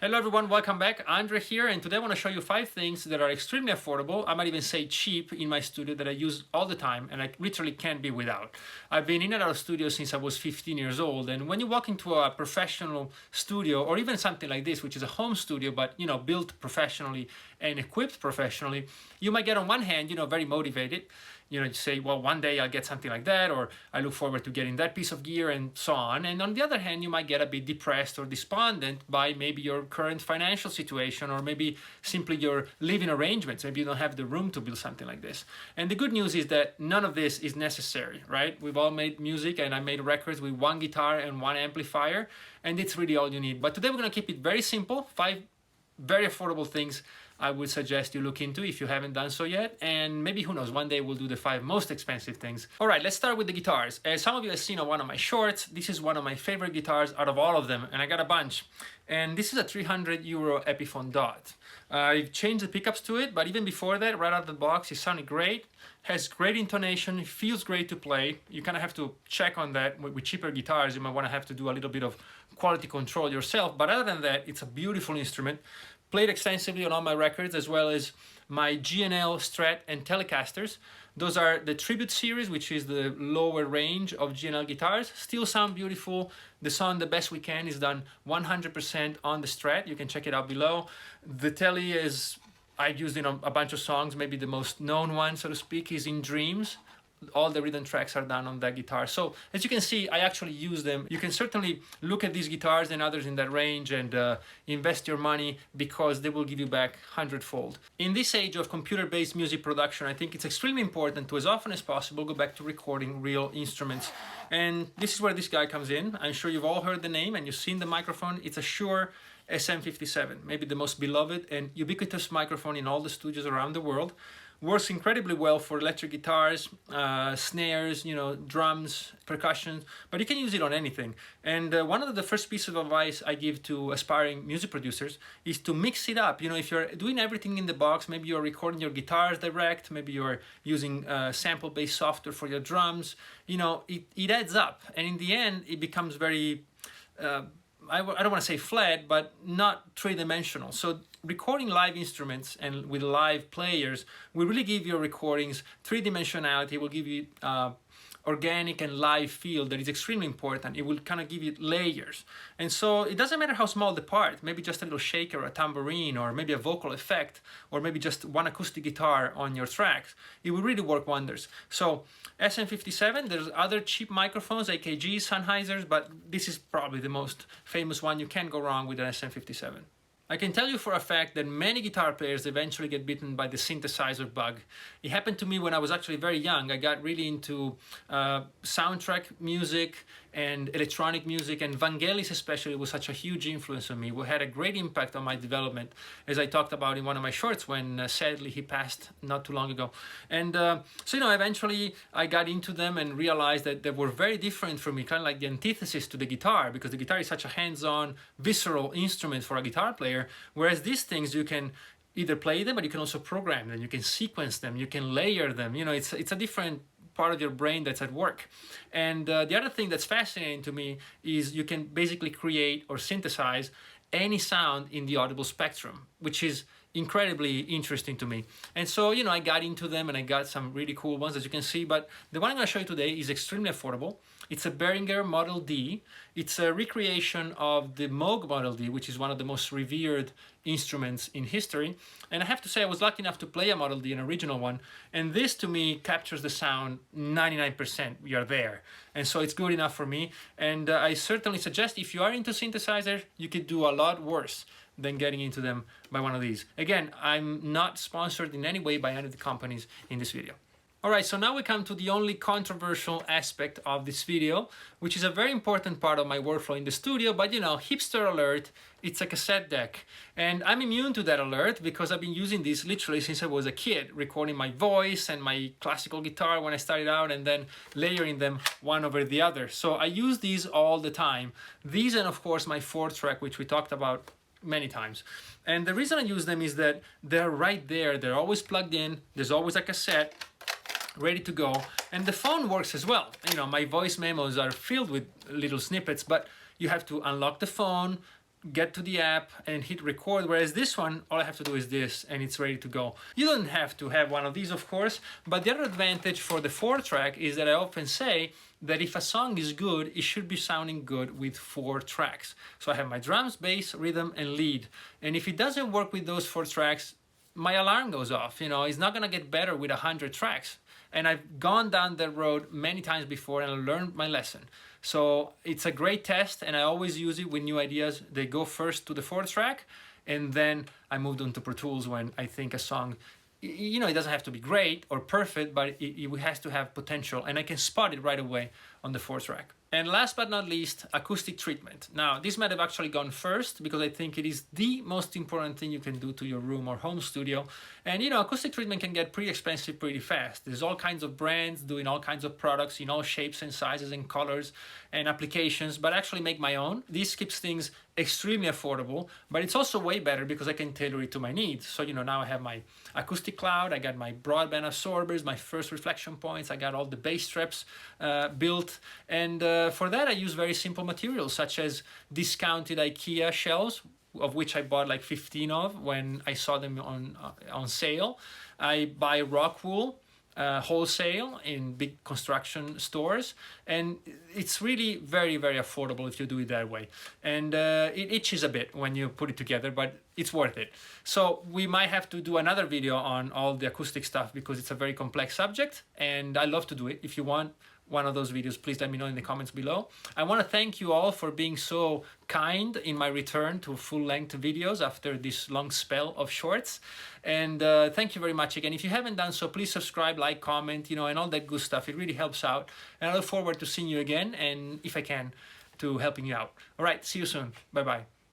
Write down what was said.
Hello everyone, welcome back. Andre here, and today I want to show you 5 things that are extremely affordable, I might even say cheap, in my studio that I use all the time and I literally can't be without. I've been in and out of studio since I was 15 years old, and when you walk into a professional studio or even something like this, which is a home studio but built professionally and equipped professionally, you might get on one hand very motivated. You say, well, one day I'll get something like that, or I look forward to getting that piece of gear and so on. And on the other hand, you might get a bit depressed or despondent by maybe your current financial situation, or maybe simply your living arrangements. Maybe you don't have the room to build something like this. And the good news is that none of this is necessary, right? We've all made music, and I made records with one guitar and one amplifier, and it's really all you need. But today we're gonna keep it very simple, 5 very affordable things I would suggest you look into if you haven't done so yet, and maybe, who knows, one day we'll do the 5 most expensive things. All right, let's start with the guitars. As some of you have seen on one of my shorts, this is one of my favorite guitars out of all of them, and I got a bunch. And this is a 300 euro Epiphone Dot. I've changed the pickups to it, but even before that, right out of the box, it sounded great, has great intonation, feels great to play. You kind of have to check on that. With cheaper guitars, you might want to have to do a little bit of quality control yourself, but other than that, it's a beautiful instrument. Played extensively on all my records, as well as my GNL, Strat, and Telecasters. Those are the Tribute series, which is the lower range of GNL guitars. Still sound beautiful. The Sound the Best We Can is done 100% on the Strat. You can check it out below. The Tele is, I've used it on a bunch of songs. Maybe the most known one, so to speak, is In Dreams. All the rhythm tracks are done on that guitar. So as you can see, I actually use them. You can certainly look at these guitars and others in that range and invest your money, because they will give you back 100-fold. In this age of computer-based music production, I think it's extremely important to, as often as possible, go back to recording real instruments. And this is where this guy comes in. I'm sure you've all heard the name and you've seen the microphone. It's a Shure SM57, maybe the most beloved and ubiquitous microphone in all the studios around the world. Works incredibly well for electric guitars, snares, drums, percussion, but you can use it on anything. And one of the first pieces of advice I give to aspiring music producers is to mix it up. If you're doing everything in the box, maybe you're recording your guitars direct, maybe you're using sample-based software for your drums, it adds up. And in the end, it becomes very, I don't want to say flat, but not three-dimensional. So recording live instruments and with live players will really give your recordings three-dimensionality. Will give you organic and live feel that is extremely important. It will kind of give you layers. And so it doesn't matter how small the part, maybe just a little shaker or a tambourine, or maybe a vocal effect, or maybe just one acoustic guitar on your tracks. It will really work wonders. So SM57, there's other cheap microphones, AKGs, Sennheisers, but this is probably the most famous one. You can't go wrong with an SM57. I can tell you for a fact that many guitar players eventually get bitten by the synthesizer bug. It happened to me when I was actually very young. I got really into soundtrack music and electronic music, and Vangelis especially was such a huge influence on me. We had a great impact on my development, as I talked about in one of my shorts when sadly he passed not too long ago. And so eventually I got into them and realized that they were very different from me, kind of like the antithesis to the guitar, because the guitar is such a hands-on, visceral instrument for a guitar player, whereas these things you can either play them, but you can also program them, you can sequence them, you can layer them. It's a different part of your brain that's at work. And the other thing that's fascinating to me is you can basically create or synthesize any sound in the audible spectrum, which is incredibly interesting to me. And so, I got into them and I got some really cool ones, as you can see, but the one I'm going to show you today is extremely affordable. It's a Behringer Model D. It's a recreation of the Moog Model D, which is one of the most revered instruments in history. And I have to say, I was lucky enough to play a Model D, an original one, and this to me captures the sound 99%. We are there. And so it's good enough for me. And I certainly suggest, if you are into synthesizers, you could do a lot worse than getting into them by one of these. Again, I'm not sponsored in any way by any of the companies in this video. All right, so now we come to the only controversial aspect of this video, which is a very important part of my workflow in the studio, but hipster alert, it's a cassette deck. And I'm immune to that alert because I've been using this literally since I was a kid, recording my voice and my classical guitar when I started out, and then layering them one over the other. So I use these all the time. These, and of course my 4-track, which we talked about many times. And the reason I use them is that they're right there. They're always plugged in. There's always a cassette ready to go, and the phone works as well. My voice memos are filled with little snippets, but you have to unlock the phone, get to the app and hit record, whereas this one, all I have to do is this and it's ready to go. You don't have to have one of these, of course, but the other advantage for the 4-track is that I often say that if a song is good, it should be sounding good with 4 tracks. So I have my drums, bass, rhythm, and lead. And if it doesn't work with those 4 tracks, my alarm goes off. You know, it's not gonna get better with 100 tracks. And I've gone down that road many times before and I learned my lesson. So it's a great test and I always use it with new ideas. They go first to the 4-track and then I moved on to Pro Tools when I think a song, you know, it doesn't have to be great or perfect, but it has to have potential and I can spot it right away on the 4-track. And last but not least, acoustic treatment. Now, this might have actually gone first because I think it is the most important thing you can do to your room or home studio. And you know, acoustic treatment can get pretty expensive pretty fast. There's all kinds of brands doing all kinds of products in all shapes and sizes and colors and applications, but I actually make my own. This keeps things extremely affordable, but it's also way better because I can tailor it to my needs. So, you know, now I have my acoustic cloud, I got my broadband absorbers, my first reflection points, I got all the bass straps built, and for that I use very simple materials such as discounted Ikea shelves, of which I bought like 15 of when I saw them on sale. I buy Rockwool wholesale in big construction stores, and it's really very, very affordable if you do it that way. And it itches a bit when you put it together, but it's worth it. So we might have to do another video on all the acoustic stuff because it's a very complex subject and I love to do it. If you want one of those videos, please let me know in the comments below. I want to thank you all for being so kind in my return to full-length videos after this long spell of shorts. And thank you very much again. If you haven't done so, please subscribe, like, comment, you know, and all that good stuff. It really helps out. And I look forward to seeing you again and, if I can, to helping you out. All right, see you soon. Bye-bye.